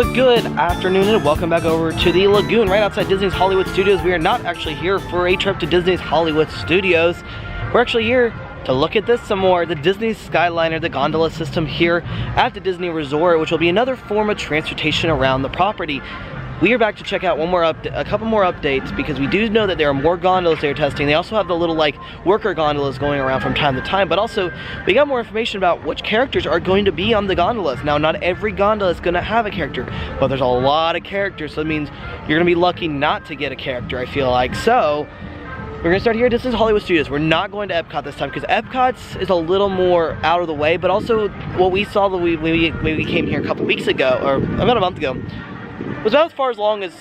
So good afternoon and welcome back over to the Lagoon right outside Disney's Hollywood Studios. We are not actually here for a trip to Disney's Hollywood Studios. We're actually here to look at this some more, the Disney Skyliner, the gondola system here at the Disney Resort, which will be another form of transportation around the property. We are back to check out a couple more updates because we do know that there are more gondolas they're testing. They also have the little like worker gondolas going around from time to time, but also we got more information about which characters are going to be on the gondolas. Now, not every gondola is going to have a character, but there's a lot of characters, so it means you're going to be lucky not to get a character, I feel like. So we're going to start here at Disney's Hollywood Studios. We're not going to Epcot this time because Epcot's is a little more out of the way, but also what we saw when we came here a couple weeks ago, or about a month ago, was about as far along as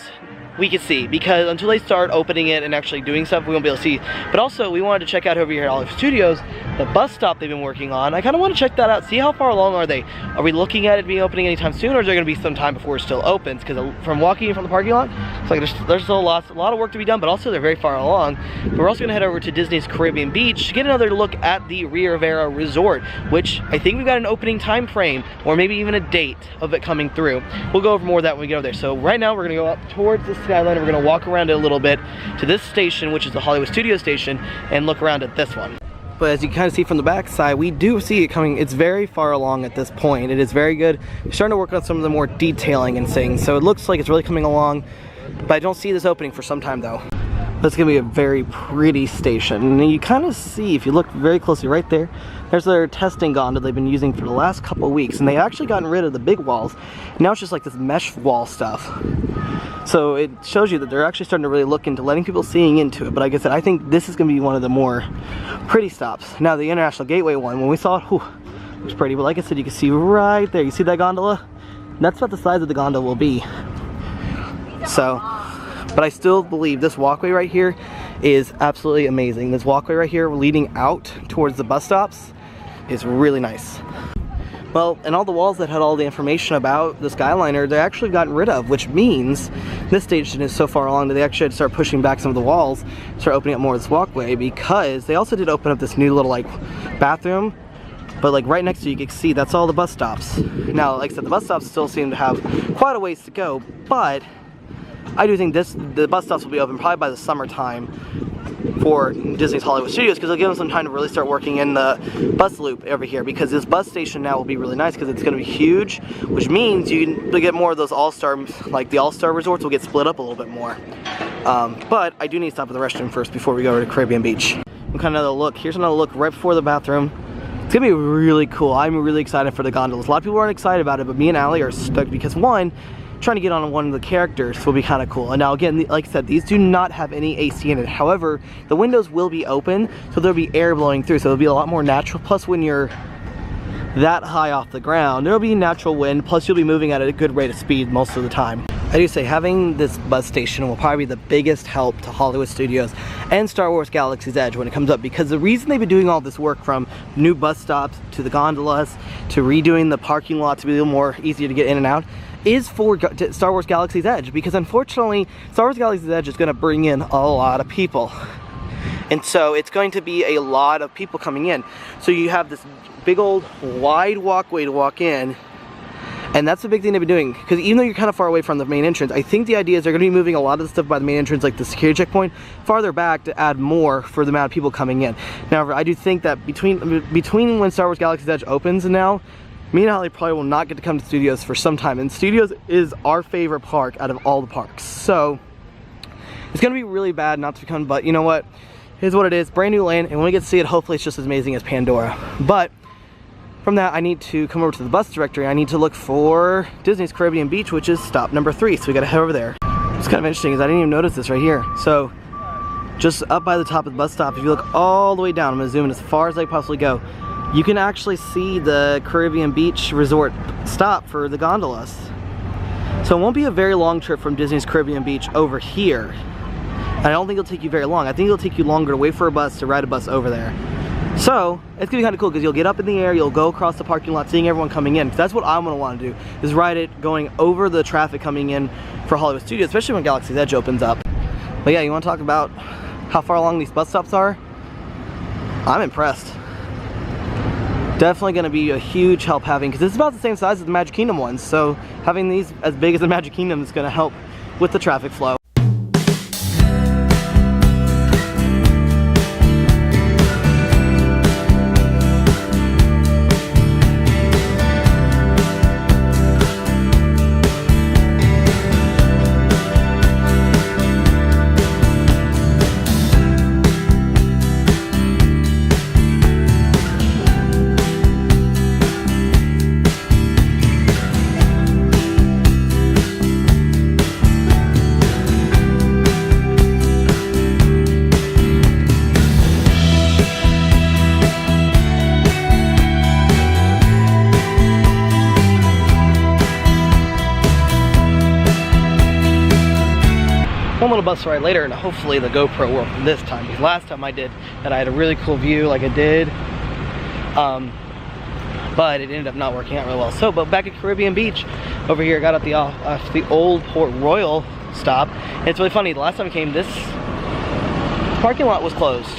we could see, because until they start opening it and actually doing stuff, we won't be able to see. But also, we wanted to check out over here at Hollywood Studios, the bus stop they've been working on. I kind of want to check that out, see how far along are they. Are we looking at it being opening anytime soon, or is there going to be some time before it still opens? Because from walking in from the parking lot, it's like there's still a lot of work to be done, but also they're very far along. We're also going to head over to Disney's Caribbean Beach to get another look at the Riviera Resort, which I think we've got an opening time frame, or maybe even a date of it coming through. We'll go over more of that when we get over there. So right now, we're going to go up towards the Skyliner. We're going to walk around it a little bit to this station, which is the Hollywood Studio Station, and look around at this one. But as you kind of see from the back side, we do see it coming. It's very far along at this point. It is very good. We're starting to work on some of the more detailing and things, so it looks like it's really coming along, but I don't see this opening for some time though. That's gonna be a very pretty station, and you kind of see, if you look very closely right there, there's their testing gondola they've been using for the last couple of weeks, and they've actually gotten rid of the big walls. Now it's just like this mesh wall stuff. So it shows you that they're actually starting to really look into letting people seeing into it. But like I said, I think this is going to be one of the more pretty stops. Now the International Gateway one, when we saw it, whew, it was pretty. But like I said, you can see right there, you see that gondola? That's about the size of the gondola will be. So, but I still believe this walkway right here is absolutely amazing. This walkway right here leading out towards the bus stops is really nice. Well, and all the walls that had all the information about the Skyliner, they actually gotten rid of, which means this station is so far along that they actually had to start pushing back some of the walls, start opening up more of this walkway, because they also did open up this new little like bathroom, but like right next to you can see that's all the bus stops. Now, like I said, the bus stops still seem to have quite a ways to go, but I do think the bus stops will be open probably by the summertime for Disney's Hollywood Studios, because it'll give them some time to really start working in the bus loop over here, because this bus station now will be really nice because it's going to be huge, which means you can get more of those all-star, like the all-star resorts will get split up a little bit more. But I do need to stop at the restroom first before we go over to Caribbean Beach. And kind of another look. Here's another look right before the bathroom. It's going to be really cool. I'm really excited for the gondolas. A lot of people aren't excited about it, but me and Allie are stoked because, one, trying to get on one of the characters will be kind of cool. And now again, like I said, these do not have any AC in it. However, the windows will be open, so there'll be air blowing through, so it'll be a lot more natural. Plus, when you're that high off the ground, there'll be natural wind, plus you'll be moving at a good rate of speed most of the time. I do say having this bus station will probably be the biggest help to Hollywood Studios and Star Wars Galaxy's Edge when it comes up, because the reason they've been doing all this work, from new bus stops to the gondolas to redoing the parking lot to be a little more easier to get in and out, is for Star Wars Galaxy's Edge, because unfortunately Star Wars Galaxy's Edge is going to bring in a lot of people, and so it's going to be a lot of people coming in. So you have this big old wide walkway to walk in, and that's the big thing they've been doing, because even though you're kind of far away from the main entrance, I think the idea is they're going to be moving a lot of the stuff by the main entrance, like the security checkpoint, farther back to add more for the amount of people coming in. Now, I do think that between when Star Wars Galaxy's Edge opens and now, me and Holly probably will not get to come to Studios for some time, and Studios is our favorite park out of all the parks. So it's gonna be really bad not to come, but you know what? Here's what it is, brand new land, and when we get to see it, hopefully it's just as amazing as Pandora. But from that, I need to come over to the bus directory. I need to look for Disney's Caribbean Beach, which is stop number 3, so we gotta head over there. What's kind of interesting is I didn't even notice this right here. So just up by the top of the bus stop, if you look all the way down, I'm gonna zoom in as far as I possibly go, you can actually see the Caribbean Beach Resort stop for the gondolas. So it won't be a very long trip from Disney's Caribbean Beach over here. I don't think it'll take you very long. I think it'll take you longer to wait for a bus to ride a bus over there. So it's gonna be kind of cool, because you'll get up in the air, you'll go across the parking lot, seeing everyone coming in. Because that's what I'm gonna want to do, is ride it going over the traffic coming in for Hollywood Studios, especially when Galaxy's Edge opens up. But yeah, you want to talk about how far along these bus stops are? I'm impressed. Definitely going to be a huge help having, because it's about the same size as the Magic Kingdom ones, so having these as big as the Magic Kingdom is going to help with the traffic flow. One little bus ride later, and hopefully the GoPro worked this time, because last time I did that I had a really cool view like I did, but it ended up not working out really well. So, but back at Caribbean Beach over here, got at the old Port Royal stop, and it's really funny, the last time I came, this parking lot was closed,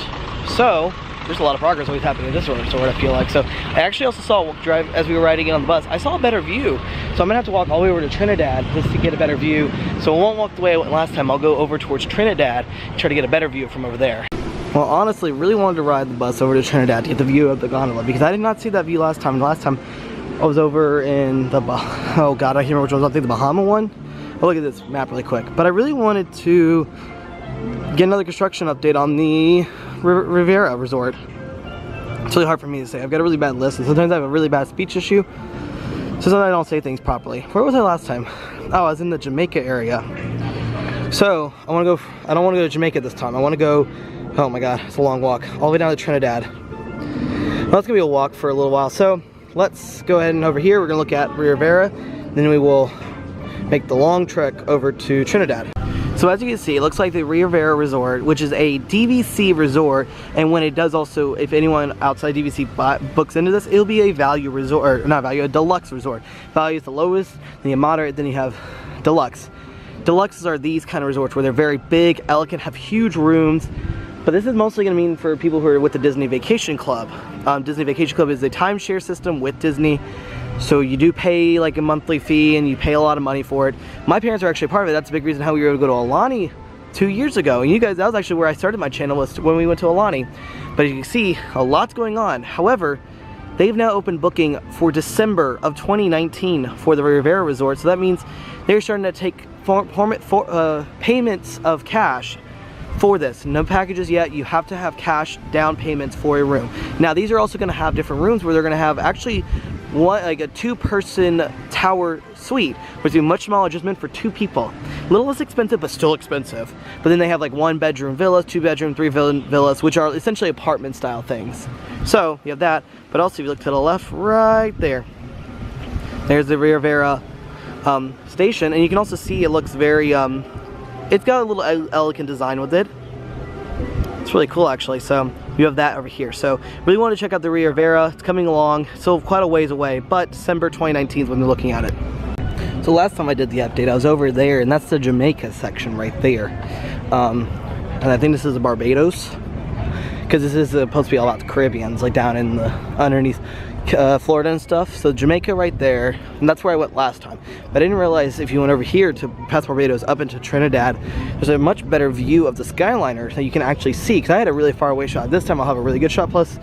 so there's a lot of progress always happening in this resort, I feel like. So I actually also saw, as we were riding in on the bus, I saw a better view. So I'm gonna have to walk all the way over to Trinidad just to get a better view. So I won't walk the way I went last time. I'll go over towards Trinidad and try to get a better view from over there. Well, honestly, really wanted to ride the bus over to Trinidad to get the view of the gondola, because I did not see that view last time. Last time I was over in the, oh God, I can't remember which one. I think the Bahama one. Oh, look at this map really quick. But I really wanted to get another construction update on the Riviera resort. It's really hard for me to say. I've got a really bad list, and sometimes I have a really bad speech issue, so sometimes I don't say things properly. Where was I last time? Oh, I was in the Jamaica area. So I don't want to go to Jamaica this time. I want to go, oh my God, it's a long walk, all the way down to Trinidad. Well, it's gonna be a walk for a little while, so let's go ahead and over here we're gonna look at Riviera, then we will make the long trek over to Trinidad. So as you can see, it looks like the Riviera Resort, which is a DVC resort, and when it does also, if anyone outside DVC books into this, it'll be a value resort, or not value, a deluxe resort. Value is the lowest, then you have moderate, then you have deluxe. Deluxes are these kind of resorts where they're very big, elegant, have huge rooms, but this is mostly going to mean for people who are with the Disney Vacation Club. Disney Vacation Club is a timeshare system with Disney. So you do pay like a monthly fee and you pay a lot of money for it. My parents are actually part of it. That's a big reason how we were able to go to Alani 2 years ago. And you guys, that was actually where I started my channel, was when we went to Alani. But as you can see, a lot's going on. However, they've now opened booking for December of 2019 for the Riviera Resort. So that means they're starting to take payments of cash for this. No packages yet. You have to have cash down payments for a room. Now these are also going to have different rooms where they're going to have actually like a 2-person tower suite, which is a much smaller, just meant for 2 people. A little less expensive, but still expensive. But then they have like 1-bedroom villas, 2-bedroom, 3-villas, which are essentially apartment style things. So you have that, but also if you look to the left, right there, there's the Riviera station, and you can also see it looks very, it's got a little elegant design with it. It's really cool actually. So you have that over here. So really want to check out the Riviera. It's coming along, still quite a ways away, but December 2019 is when they're looking at it. So last time I did the update, I was over there, and that's the Jamaica section right there. And I think this is the Barbados, because this is supposed to be all about the Caribbeans, like down in the underneath Florida and stuff. So Jamaica right there, and that's where I went last time. But I didn't realize if you went over here to past Barbados up into Trinidad, there's a much better view of the Skyliner that you can actually see, because I had a really far away shot. This time I'll have a really good shot, plus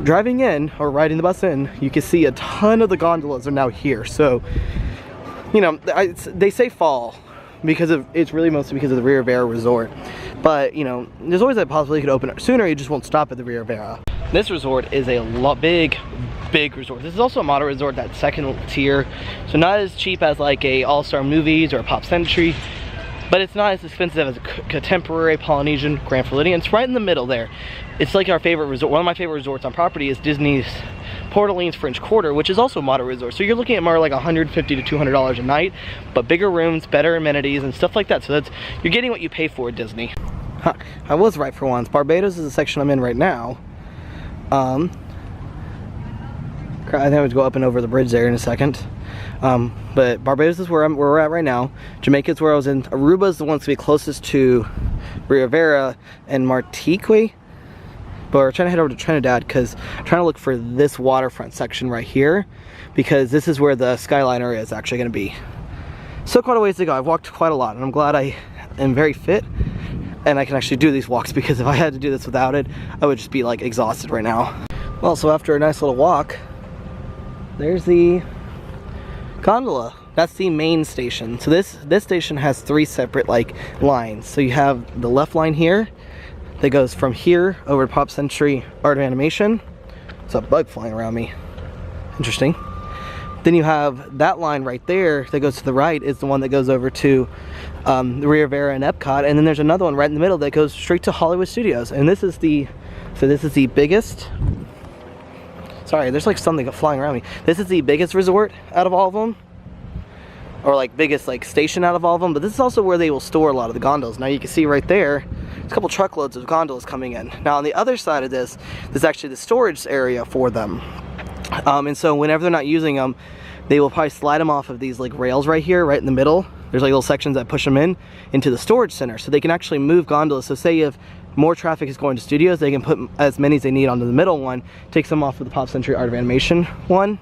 driving in or riding the bus in, you can see a ton of the gondolas are now here. So you know, they say fall because it's really mostly because of the Riviera Resort, but you know, there's always that possibility it could open sooner. You just won't stop at the Riviera. This resort is a big resort. This is also a moderate resort, that second tier, so not as cheap as like a All-Star Movies or a Pop Century, but it's not as expensive as a Contemporary, Polynesian, Grand Floridian. It's right in the middle there. It's like our favorite resort. One of my favorite resorts on property is Disney's Port Orleans French Quarter, which is also a moderate resort. So you're looking at more like $150 to $200 a night, but bigger rooms, better amenities, and stuff like that. So you're getting what you pay for at Disney. Huh, I was right for once. Barbados is the section I'm in right now. I think I'm going to go up and over the bridge there in a second. But Barbados is where we're at right now. Jamaica is where I was in. Aruba is the one to be closest to Riviera, and Martinique but we're trying to head over to Trinidad because I'm trying to look for this waterfront section right here, because this is where the Skyliner is actually going to be. So quite a ways to go. I've walked quite a lot, and I'm glad I am very fit and I can actually do these walks, because if I had to do this without it, I would just be like exhausted right now. Well, so after a nice little walk, there's the gondola. That's the main station. So this station has 3 separate like lines. So you have the left line here that goes from here over to Pop Century Art of Animation. There's a bug flying around me. Interesting. Then you have that line right there that goes to the right is the one that goes over to the Riviera and Epcot, and then there's another one right in the middle that goes straight to Hollywood Studios. And this is the biggest. Sorry, there's like something flying around me. This is the biggest resort out of all of them, or like biggest like station out of all of them. But this is also where they will store a lot of the gondolas. Now you can see right there, there's a couple truckloads of gondolas coming in. Now on the other side of this, there's actually the storage area for them. And so whenever they're not using them, they will probably slide them off of these like rails right here, right in the middle. There's like little sections that push them into the storage center, so they can actually move gondolas. So say if more traffic is going to studios, they can put as many as they need onto the middle one, takes them off of the Pop Century Art of Animation one.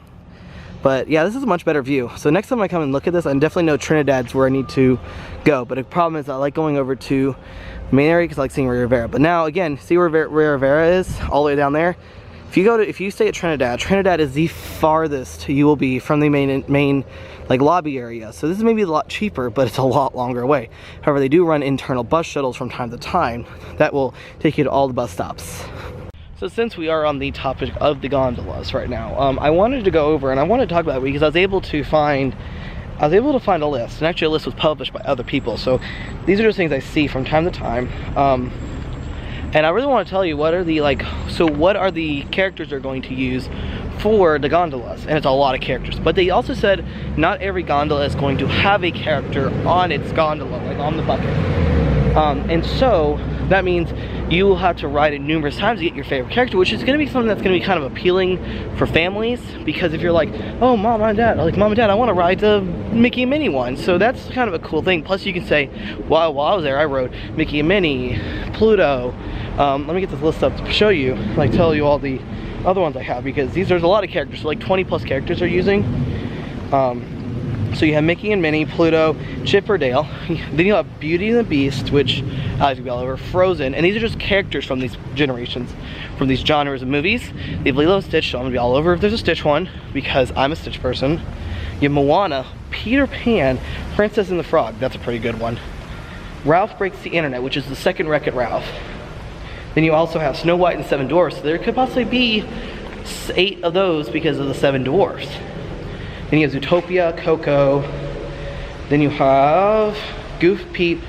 But yeah, this is a much better view. So next time I come and look at this, I definitely know Trinidad's where I need to go. But the problem is I like going over to the main area because I like seeing Riviera. But now again, see where Riviera is, all the way down there. If you stay at Trinidad is the farthest you will be from the main like lobby area. So this is maybe a lot cheaper, but it's a lot longer away. However, they do run internal bus shuttles from time to time that will take you to all the bus stops. So since we are on the topic of the gondolas right now, I wanted to go over and I wanted to talk about it because I was able to find a list, and actually a list was published by other people. So these are just things I see from time to time. And I really want to tell you what are the characters they're going to use for the gondolas. And it's a lot of characters. But they also said not every gondola is going to have a character on its gondola, like on the bucket. And so that means you will have to ride it numerous times to get your favorite character, which is going to be something that's going to be kind of appealing for families. Because if you're like, oh, mom and dad, I want to ride the Mickey and Minnie one. So that's kind of a cool thing. Plus you can say, well, while I was there, I rode Mickey and Minnie, Pluto. Let me get this list up to show you, like tell you all the other ones I have, because there's a lot of characters. So like 20 plus characters are using. So you have Mickey and Minnie, Pluto, Chip or Dale. Then you have Beauty and the Beast, which I like to be all over, Frozen, and these are just characters from these generations, from these genres of movies. You have Lilo and Stitch, so I'm gonna be all over if there's a Stitch one, because I'm a Stitch person. You have Moana, Peter Pan, Princess and the Frog, that's a pretty good one. Ralph Breaks the Internet, which is the second Wreck-It Ralph. Then you also have Snow White and Seven Dwarfs, so there could possibly be 8 of those because of the Seven Dwarfs. Then you have Zootopia, Coco. Then you have Goof Pete,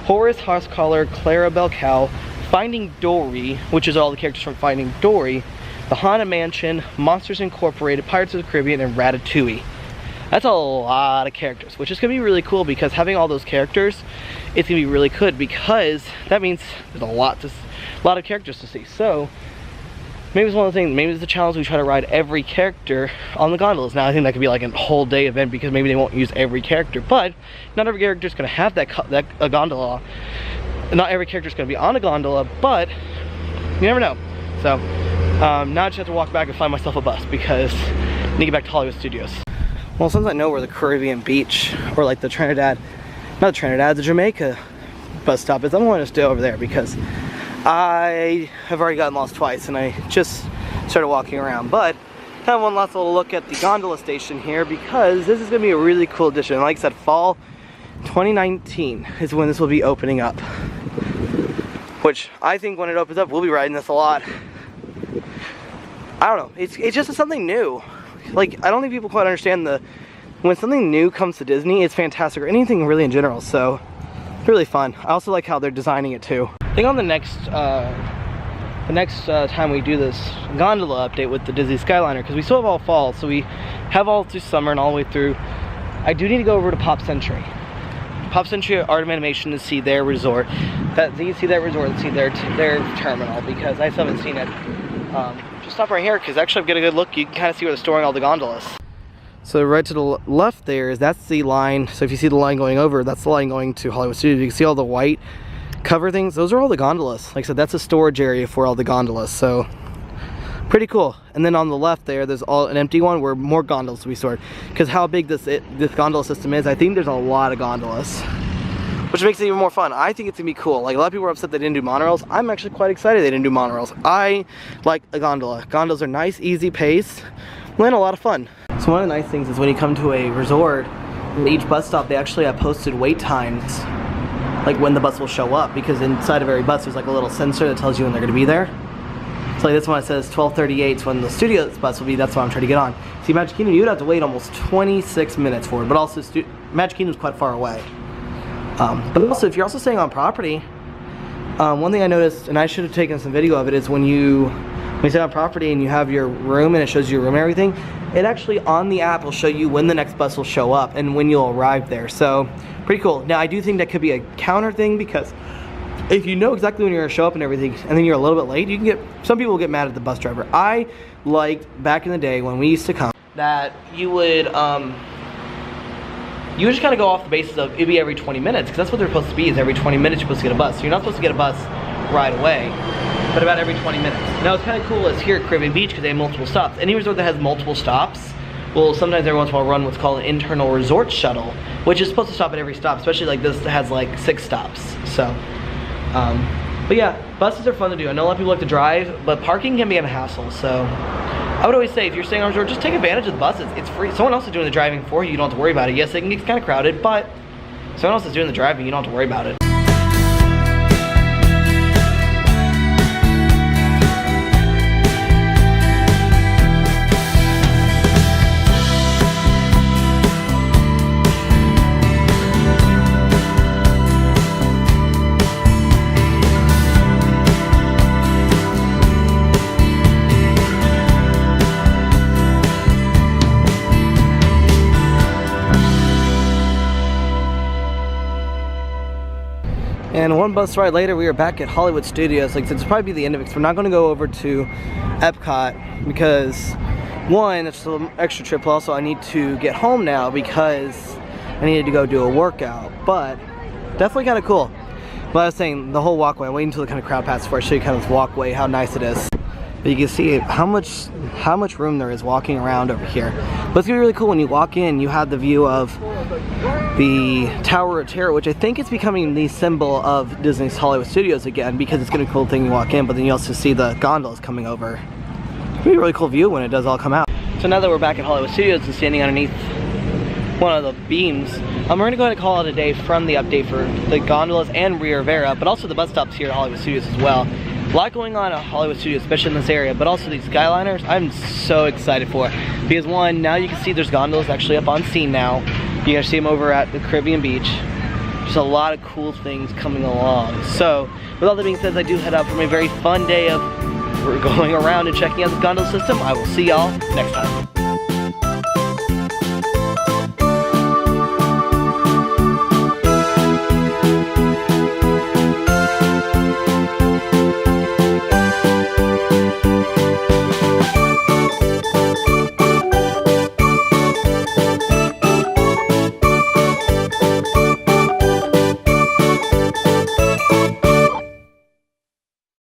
Horace Horsecollar, Clarabelle Cow, Finding Dory, which is all the characters from Finding Dory, The Haunted Mansion, Monsters Incorporated, Pirates of the Caribbean, and Ratatouille. That's a lot of characters, which is going to be really cool because having all those characters, it's going to be really good because that means there's a lot of characters to see. So maybe it's one of the things, maybe it's a challenge we try to ride every character on the gondolas. Now I think that could be like a whole day event because maybe they won't use every character, but not every character is going to have a gondola. Not every character is going to be on a gondola, but you never know. So now I just have to walk back and find myself a bus because I need to get back to Hollywood Studios. Well, since I know where the Caribbean beach, or like the the Jamaica bus stop is, I'm going to stay over there because I have already gotten lost twice and I just started walking around. But kind of one last little look at the Gondola Station here because this is going to be a really cool addition. Like I said, fall 2019 is when this will be opening up. Which I think when it opens up, we'll be riding this a lot. I don't know, it's just something new. Like, I don't think people quite understand when something new comes to Disney, it's fantastic, or anything really in general, so really fun. I also like how they're designing it too. I think on the next time we do this gondola update with the Disney Skyliner, because we still have all fall, so we have all through summer and all the way through, I do need to go over to Pop Century. Pop Century Art of Animation to see their resort. You can see that resort and see their terminal, because I still haven't seen it. Just stop right here, because actually I've got a good look. You can kind of see where they're storing all the gondolas. So right to the left there that's the line. So if you see the line going over, that's the line going to Hollywood Studios. You can see all the white cover things. Those are all the gondolas. Like I said, that's a storage area for all the gondolas, so pretty cool. And then on the left there's an empty one where more gondolas will be stored. Because how big this gondola system is, I think there's a lot of gondolas, which makes it even more fun. I think it's gonna be cool. Like, a lot of people are upset they didn't do monorails. I'm actually quite excited they didn't do monorails. I like a gondola. Gondolas are nice, easy pace, and a lot of fun. So one of the nice things is when you come to a resort, at each bus stop they actually have posted wait times, like when the bus will show up, because inside of every bus there's like a little sensor that tells you when they're gonna be there. So like this one, it says 12:38 when the Studios bus will be. That's what I'm trying to get on. See, Magic Kingdom, you would have to wait almost 26 minutes for it, but also Magic Kingdom's quite far away. But also, if you're also staying on property, one thing I noticed, and I should have taken some video of it, is when you stay on property and you have your room and it shows you your room and everything, it actually on the app will show you when the next bus will show up and when you'll arrive there. So pretty cool. Now I do think that could be a counter thing, because if you know exactly when you're gonna show up and everything, and then you're a little bit late, you can get, some people will get mad at the bus driver. I liked back in the day when we used to come that you would just kind of go off the basis of it'd be every 20 minutes, because that's what they're supposed to be, is every 20 minutes you're supposed to get a bus. So you're not supposed to get a bus right away, but about every 20 minutes. Now what's kind of cool is here at Caribbean Beach, because they have multiple stops. Any resort that has multiple stops will sometimes every once in a while run what's called an internal resort shuttle, which is supposed to stop at every stop, especially like this that has like 6 stops. So, but yeah, buses are fun to do. I know a lot of people like to drive, but parking can be a hassle, so I would always say, if you're staying on a resort, just take advantage of the buses. It's free. Someone else is doing the driving for you. You don't have to worry about it. Yes, it can get kind of crowded, but someone else is doing the driving. You don't have to worry about it. And one bus ride later, we are back at Hollywood Studios. Like, it's probably the end of it, because we're not going to go over to Epcot, because one, it's an extra trip. Also, I need to get home now because I needed to go do a workout. But definitely kind of cool. But I was saying, the whole walkway, I'm waiting until the kind of crowd passes before I show you kind of this walkway, how nice it is. But you can see how much room there is walking around over here. But it's gonna be really cool when you walk in. You have the view of the Tower of Terror, which I think is becoming the symbol of Disney's Hollywood Studios again, because it's gonna be a cool thing you walk in. But then you also see the gondolas coming over. It's gonna be a really cool view when it does all come out. So now that we're back at Hollywood Studios and standing underneath one of the beams, we're gonna go ahead and call it a day from the update for the gondolas and Riviera, but also the bus stops here at Hollywood Studios as well. A lot going on at Hollywood Studios, especially in this area, but also these Skyliners, I'm so excited for. Because one, now you can see there's gondolas actually up on scene now. You can see them over at the Caribbean Beach. Just a lot of cool things coming along. So, with all that being said, I do head out from a very fun day of going around and checking out the gondola system. I will see y'all next time.